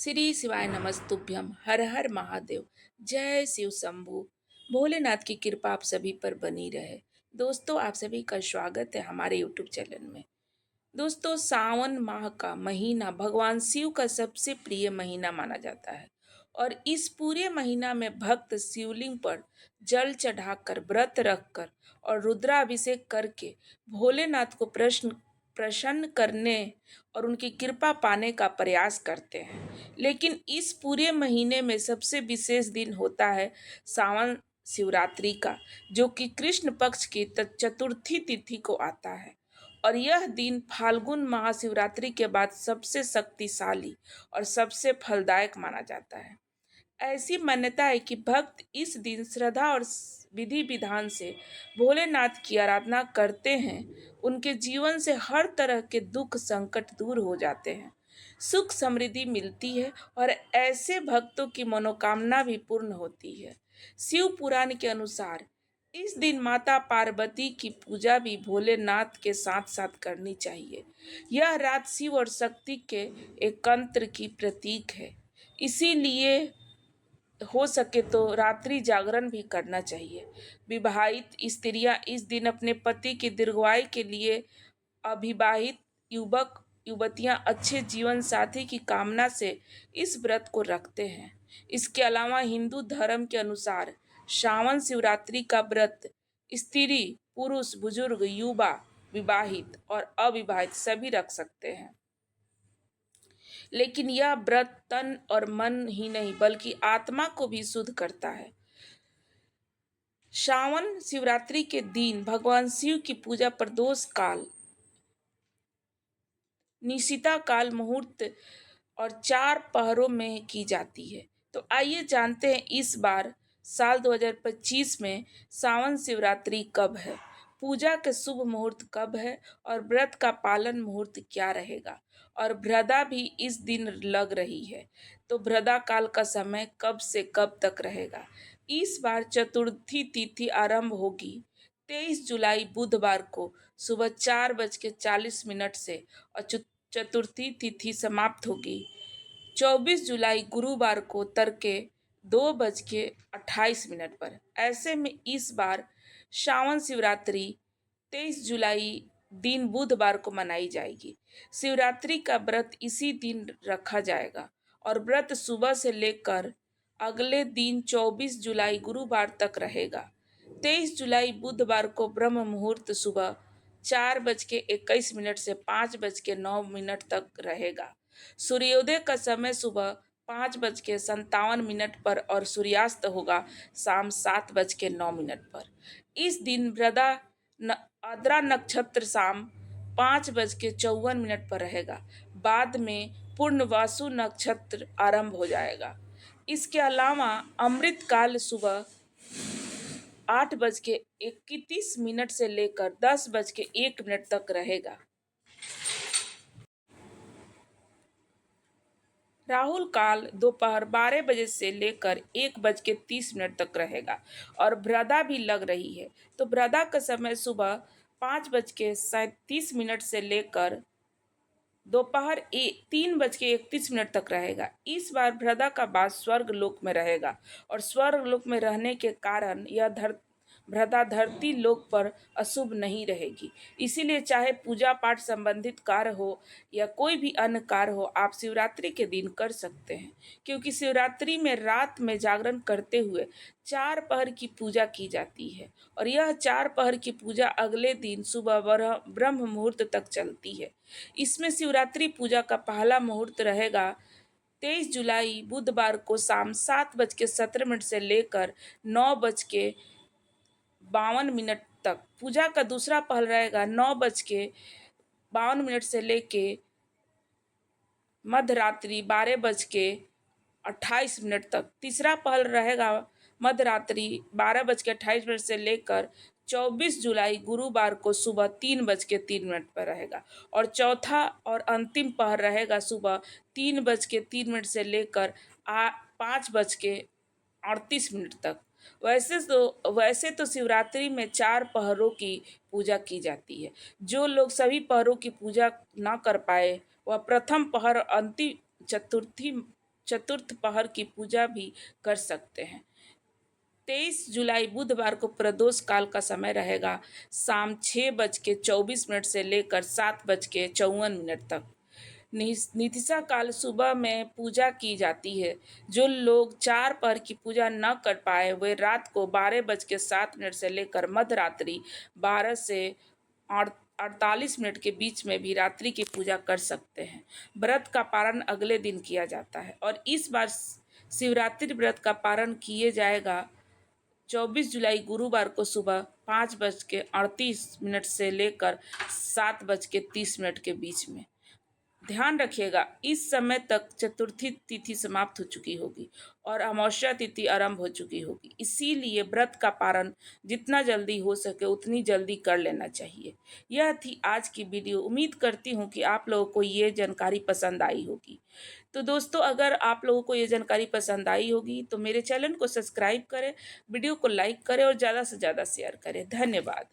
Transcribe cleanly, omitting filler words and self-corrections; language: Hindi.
श्री शिवाय नमस्तुभ्यम। हर हर महादेव। जय शिव शंभु। भोलेनाथ की कृपा आप सभी पर बनी रहे। दोस्तों, आप सभी का स्वागत है हमारे यूट्यूब चैनल में। दोस्तों, सावन माह का महीना भगवान शिव का सबसे प्रिय महीना माना जाता है और इस पूरे महीना में भक्त शिवलिंग पर जल चढ़ाकर, व्रत रखकर और रुद्राभिषेक करके भोलेनाथ को प्रसन्न करने और उनकी कृपा पाने का प्रयास करते हैं। लेकिन इस पूरे महीने में सबसे विशेष दिन होता है सावन शिवरात्रि का, जो कि कृष्ण पक्ष की चतुर्थी तिथि को आता है। और यह दिन फाल्गुन महाशिवरात्रि के बाद सबसे शक्तिशाली और सबसे फलदायक माना जाता है। ऐसी मान्यता है कि भक्त इस दिन श्रद्धा और विधि विधान से भोलेनाथ की आराधना करते हैं। उनके जीवन से हर तरह के दुख संकट दूर हो जाते हैं, सुख समृद्धि मिलती है और ऐसे भक्तों की मनोकामना भी पूर्ण होती है। शिव पुराण के अनुसार इस दिन माता पार्वती की पूजा भी भोलेनाथ के साथ साथ करनी चाहिए। यह रात शिव और शक्ति के एकांतर की प्रतीक है। इसीलिए हो सके तो रात्रि जागरण भी करना चाहिए। विवाहित स्त्रियां इस दिन अपने पति की दीर्घायु के लिए, अविवाहित युवक युवतियां अच्छे जीवन साथी की कामना से इस व्रत को रखते हैं। इसके अलावा हिंदू धर्म के अनुसार श्रावण शिवरात्रि का व्रत स्त्री, पुरुष, बुजुर्ग, युवा, विवाहित और अविवाहित सभी रख सकते हैं। लेकिन यह व्रत तन और मन ही नहीं बल्कि आत्मा को भी शुद्ध करता है। श्रावण शिवरात्रि के दिन भगवान शिव की पूजा प्रदोष काल, निशिता काल, मुहूर्त और 4 पहरों में की जाती है। तो आइए जानते हैं इस बार साल 2025 में सावन शिवरात्रि कब है, पूजा के शुभ मुहूर्त कब है और व्रत का पालन मुहूर्त क्या रहेगा। और भ्रदा भी इस दिन लग रही है, तो भ्रदा काल का समय कब से कब तक रहेगा। इस बार चतुर्थी तिथि आरंभ होगी 23 जुलाई बुधवार को सुबह 4:40 से और चतुर्थी तिथि समाप्त होगी 24 जुलाई गुरुवार को तड़के 2:28 पर। ऐसे में इस बार श्रावण शिवरात्रि 23 जुलाई दिन बुधवार को मनाई जाएगी। शिवरात्रि का व्रत इसी दिन रखा जाएगा और व्रत सुबह से लेकर अगले दिन 24 जुलाई गुरुवार तक रहेगा। 23 जुलाई बुधवार को ब्रह्म मुहूर्त सुबह 4:21 से 5:09 तक रहेगा। सूर्योदय का समय सुबह 5:57 पर और सूर्यास्त होगा शाम 7:09 पर। इस दिन आद्रा नक्षत्र शाम 5:54 पर रहेगा। बाद में पूर्णवासु नक्षत्र आरंभ हो जाएगा। इसके अलावा अमृत काल सुबह 8:31 से लेकर 10:01 तक रहेगा। राहुल काल दोपहर 12 बजे से लेकर 1:30 तक रहेगा और भ्रदा भी लग रही है। तो भ्रदा का समय सुबह 5:37 से लेकर दोपहर 3:31 तक रहेगा। इस बार भ्रदा का वास स्वर्ग लोक में रहेगा और स्वर्ग लोक में रहने के कारण यह भ्रदा धरती लोक पर अशुभ नहीं रहेगी। इसीलिए चाहे पूजा पाठ संबंधित कार्य हो या कोई भी अन्य कार्य हो, आप शिवरात्रि के दिन कर सकते हैं, क्योंकि शिवरात्रि में रात में जागरण करते हुए 4 पहर की पूजा की जाती है और यह 4 पहर की पूजा अगले दिन सुबह ब्रह्म मुहूर्त तक चलती है। इसमें शिवरात्रि पूजा का पहला मुहूर्त रहेगा 23 जुलाई बुधवार को शाम 7:17 से लेकर 9:52 तक। पूजा का दूसरा पहल रहेगा 9:52 से लेके मध्यरात्रि 12:28 तक। तीसरा पहल रहेगा मध्यरात्रि 12:28 से लेकर 24 जुलाई गुरुवार को सुबह 3:03 पर रहेगा और चौथा और अंतिम पहर रहेगा सुबह 3:03 से लेकर 5:38 तक। वैसे तो शिवरात्रि में 4 पहरों की पूजा की जाती है। जो लोग सभी पहरों की पूजा ना कर पाए, वह प्रथम पहर अंतिम चतुर्थी चतुर्थ पहर की पूजा भी कर सकते हैं। 23 जुलाई बुधवार को प्रदोष काल का समय रहेगा शाम 6:24 से लेकर 7:54 तक। नितिशा काल सुबह में पूजा की जाती है। जो लोग 4 पहर की पूजा न कर पाए वे रात को 12:07 से लेकर मध्य रात्रि 12 से 48 के बीच में भी रात्रि की पूजा कर सकते हैं। व्रत का पारण अगले दिन किया जाता है और इस बार शिवरात्रि व्रत का पारण किए जाएगा 24 जुलाई गुरुवार को सुबह 5:38 से लेकर 7:30 के बीच में। ध्यान रखिएगा इस समय तक चतुर्थी तिथि समाप्त हो चुकी होगी और अमावस्या तिथि आरंभ हो चुकी होगी, इसीलिए व्रत का पारण जितना जल्दी हो सके उतनी जल्दी कर लेना चाहिए। यह थी आज की वीडियो। उम्मीद करती हूँ कि आप लोगों को ये जानकारी पसंद आई होगी। तो दोस्तों, अगर आप लोगों को ये जानकारी पसंद आई होगी तो मेरे चैनल को सब्सक्राइब करें, वीडियो को लाइक करें और ज़्यादा से ज़्यादा शेयर करें। धन्यवाद।